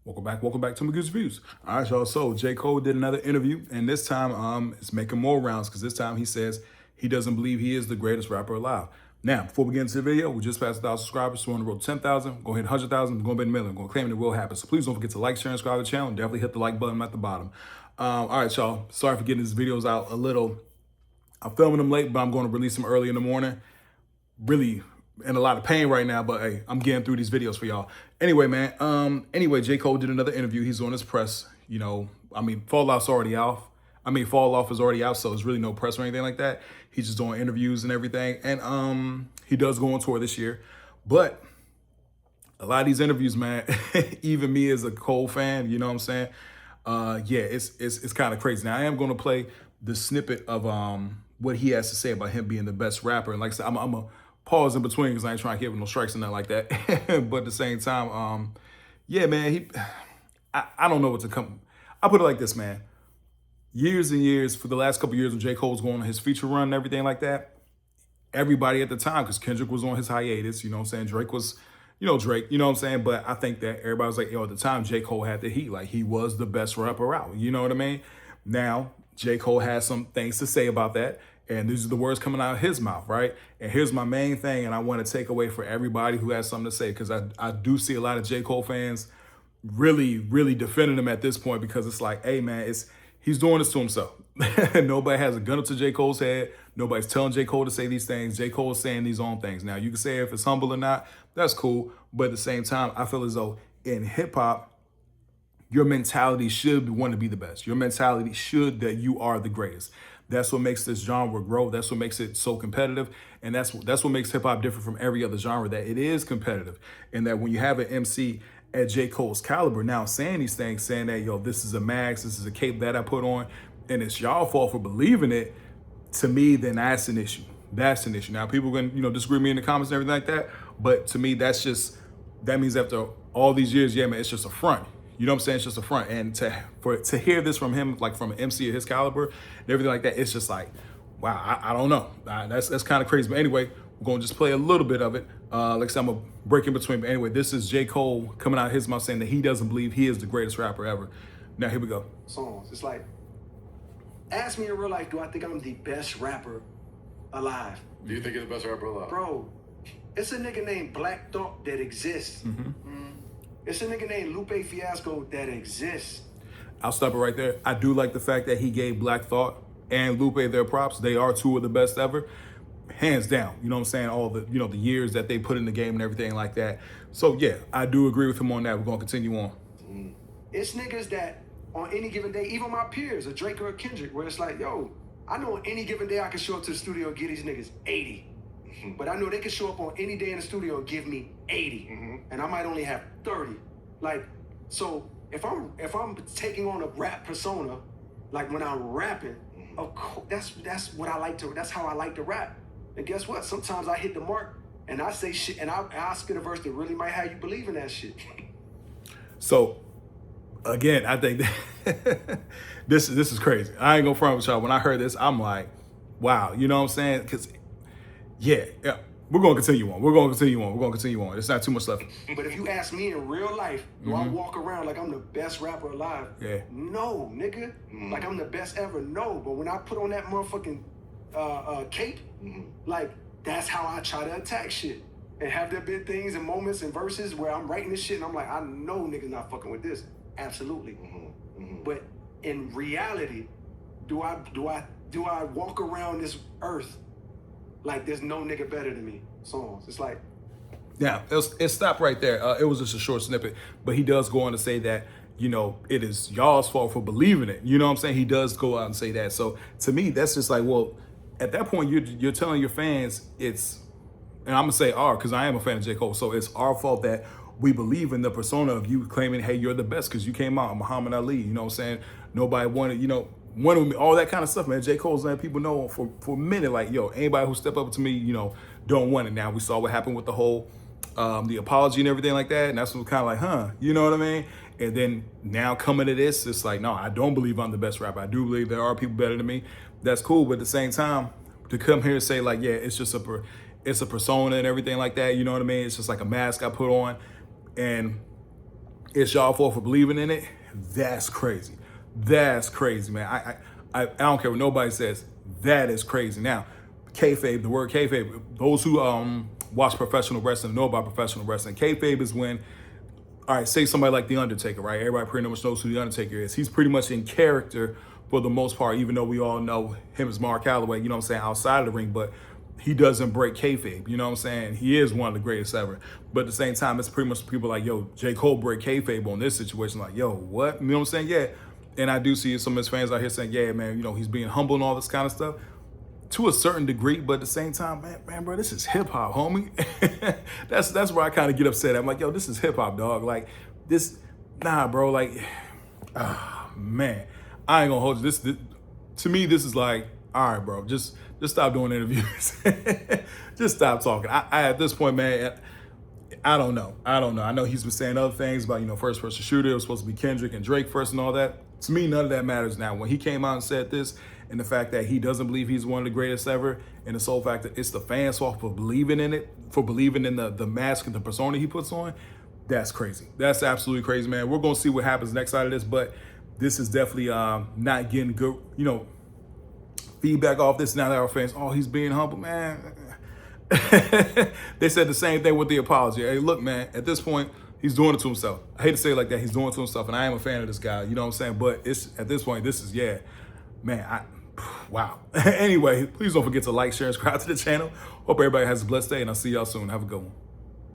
Welcome back to my Goose Views. All right, y'all. So J.O.A.T did another interview, and this time it's making more rounds because this time he says he doesn't believe he is the greatest rapper alive. Now, before we get into the video, we just passed 1,000 subscribers. We're on the road to 10,000. Go hit 100,000. We're going to be in the million. We're going to claim it will happen. So please don't forget to like, share, and subscribe to the channel. Definitely hit the like button at the bottom. All right, y'all. Sorry for getting these videos out a little. I'm filming them late, but I'm going to release them early in the morning. Really in a lot of pain right now, but hey, I'm getting through these videos for y'all. Anyway, man. J.O.A.T did another interview. He's on his press. Fall Off's already out. Fall Off is already out, so there's really no press or anything like that. He's just doing interviews and everything. And he does go on tour this year. But a lot of these interviews, man, even me as a Cole fan, you know what I'm saying? It's kind of crazy. Now I am gonna play the snippet of what he has to say about him being the best rapper. And like I said, I'm a pause in between because I ain't trying to give him no strikes and nothing like that. But at the same time, man, I don't know what to come. I put it like this, man. Years and years, for the last couple of years when J. Cole was going on his feature run and everything like that, everybody at the time, because Kendrick was on his hiatus, you know what I'm saying? Drake was, Drake, you know what I'm saying? But I think that everybody was like, at the time, J. Cole had the heat. Like, he was the best rapper out, you know what I mean? Now, J. Cole has some things to say about that. And these are the words coming out of his mouth, right? And here's my main thing, and I want to take away for everybody who has something to say, because I do see a lot of J. Cole fans really, really defending him at this point, because it's like, hey, man, he's doing this to himself. Nobody has a gun up to J. Cole's head. Nobody's telling J. Cole to say these things. J. Cole is saying these own things. Now, you can say if it's humble or not, that's cool. But at the same time, I feel as though in hip-hop, your mentality should want to be the best. Your mentality should that you are the greatest. That's what makes this genre grow. That's what makes it so competitive. And that's what makes hip hop different from every other genre, that it is competitive. And that when you have an MC at J. Cole's caliber now saying these things, saying that, this is a max, this is a cape that I put on, and it's y'all fault for believing it, to me, then that's an issue. That's an issue. Now, people are going to, disagree with me in the comments and everything like that. But to me, that means after all these years, yeah, man, it's just a front. You know what I'm saying? It's just a front. And to hear this from him, like from an MC of his caliber and everything like that, it's just like, wow, I don't know. That's kind of crazy. But anyway, we're going to just play a little bit of it. Like I said, I'm going to break in between. But anyway, this is J. Cole coming out of his mouth saying that he doesn't believe he is the greatest rapper ever. Now, here we go. Songs. It's like, ask me in real life, do I think I'm the best rapper alive? Do you think you're the best rapper alive? Bro, it's a nigga named Black Thought that exists. It's a nigga named Lupe Fiasco that exists. I'll stop it right there. I do like the fact that he gave Black Thought and Lupe their props. They are two of the best ever, hands down. You know what I'm saying? All the, the years that they put in the game and everything like that. So yeah, I do agree with him on that. We're gonna continue on. It's niggas that on any given day, even my peers, a Drake or a Kendrick, where it's like, yo, I know on any given day I can show up to the studio and give these niggas 80. But I know they can show up on any day in the studio and give me 80, and I might only have 30. Like, so if I'm taking on a rap persona, like when I'm rapping, of course, that's what I like to. That's how I like to rap. And guess what? Sometimes I hit the mark and I say shit, and I spit a verse that really might have you believe in that shit. So, again, I think that this is crazy. I ain't gonna front with y'all. When I heard this, I'm like, wow. You know what I'm saying? Because yeah, we're going to continue on. It's not too much left. But if you ask me in real life, do I walk around like I'm the best rapper alive? Yeah. No, nigga. Like I'm the best ever? No. But when I put on that motherfucking cape, like that's how I try to attack shit. And have there been things and moments and verses where I'm writing this shit and I'm like, I know niggas not fucking with this. Absolutely. But in reality, do I walk around this earth like there's no nigga better than me? Songs. It's like, yeah, it stopped right there. It was just a short snippet, but he does go on to say that, it is y'all's fault for believing it. You know what I'm saying? He does go out and say that. So to me, that's just like, well, at that point, you're telling your fans it's, and I'm gonna say our, because I am a fan of J. Cole, so it's our fault that we believe in the persona of you claiming, hey, you're the best because you came out, Muhammad Ali, you know what I'm saying? Nobody wanted, wanted me, all that kind of stuff, man. J. Cole's letting people know for a minute, like, yo, anybody who step up to me, don't want it. Now, we saw what happened with the whole, the apology and everything like that, and that's what kind of like, huh, you know what I mean? And then now coming to this, it's like, no, I don't believe I'm the best rapper. I do believe there are people better than me. That's cool, but at the same time, to come here and say like, yeah, it's just it's a persona and everything like that, you know what I mean? It's just like a mask I put on. And it's y'all fault for believing in it. That's crazy. That's crazy, man. I don't care what nobody says. That is crazy. Now, kayfabe, the word kayfabe, those who watch professional wrestling know about professional wrestling. Kayfabe is when, all right, say somebody like The Undertaker, right? Everybody pretty much knows who The Undertaker is. He's pretty much in character for the most part, even though we all know him as Mark Calloway, you know what I'm saying, outside of the ring, but he doesn't break kayfabe, you know what I'm saying? He is one of the greatest ever. But at the same time, it's pretty much people like, yo, J. Cole break kayfabe on this situation. Like, yo, what? You know what I'm saying? Yeah. And I do see some of his fans out here saying, yeah, man, you know, he's being humble and all this kind of stuff to a certain degree, but at the same time, man, bro, this is hip hop, homie. that's where I kind of get upset. I'm like, yo, this is hip hop, dog. Like this, nah, bro. Like, man, I ain't gonna hold you. This to me, this is like, all right, bro, just stop doing interviews. Just stop talking. I at this point, man, I don't know. I know he's been saying other things about, you know, first person shooter. It was supposed to be Kendrick and Drake first and all that. To me, none of that matters now. When he came out and said this, and the fact that he doesn't believe he's one of the greatest ever, and the sole fact that it's the fans' fault for believing in it, for believing in the mask and the persona he puts on, that's crazy. That's absolutely crazy, man. We're going to see what happens next side of this, but this is definitely not getting good, you know, feedback off this. Now that our fans, oh, he's being humble, man. They said the same thing with the apology. Hey, look, man, at this point, he's doing it to himself. I hate to say it like that. He's doing it to himself, and I am a fan of this guy. You know what I'm saying? But it's at this point, this is, yeah, man, wow. Anyway, please don't forget to like, share, and subscribe to the channel. Hope everybody has a blessed day, and I'll see y'all soon. Have a good one.